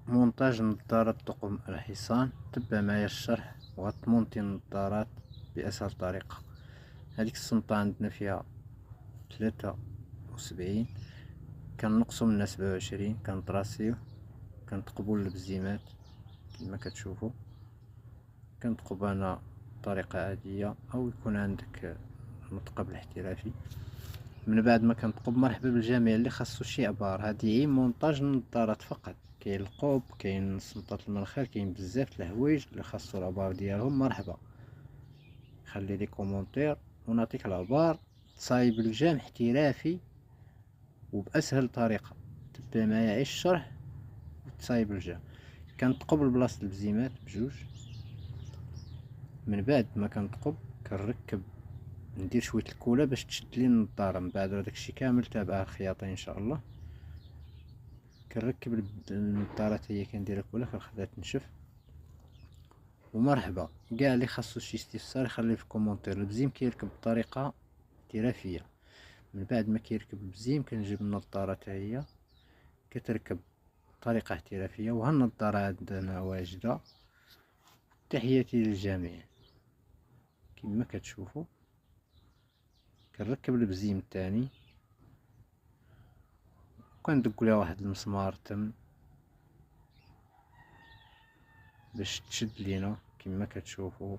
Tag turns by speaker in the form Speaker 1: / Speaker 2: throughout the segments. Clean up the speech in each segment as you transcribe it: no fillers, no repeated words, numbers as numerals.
Speaker 1: مونتاج نظارة طقم الحصان. تبع معايا الشرح وغتمونتي النظارات بأسهل طريقة. هذيك السنطة عندنا فيها 73، كنقصو منها 27، كنطراسيوه، كنتقبو البزيمات كما كتشوفو. كنتقب انا بطريقة عادية او يكون عندك المثقب الاحترافي. من بعد ما كنتقب، مرحبا بالجميع اللي خاصو شي عبار. هادي هي مونتاج النظارات فقط. كاين القوب، كاين سنطة المنخر، كاين بزاف د الحوايج اللي خاصو العبار ديالهم. مرحبا، خلي لي كومونتير ونعطيك العبار تصايب الجام احترافي وبأسهل طريقة. تبع معايا عيش الشرح وتصايب الجام. كنتقب لبلاصة البزيمات بجوج. من بعد ما كنتقب كنركب، ندير شويه الكولا باش تشد لي النظاره. من بعد داكشي كامل تابع الخياطه ان شاء الله. كنركب النظاره حتى هي كندير الكولا، كنخليها تنشف. ومرحبا كاع اللي خاصو شي استفسار يخليه في كومونتير. البزيم كيركب بطريقه احترافيه. من بعد ما كيركب البزيم كنجيب النظاره حتى هي كتركب بطريقه احترافيه. وها النظاره عندنا واجده. تحياتي للجميع. كما كتشوفوا كنركب البزيم الثاني وكندق ليها واحد المسمار تم باش تشد لينا كما كتشوفوا.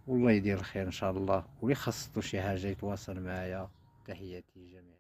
Speaker 1: والله يدير الخير ان شاء الله. واللي خاصو شي حاجه يتواصل معايا. تحياتي للجميع.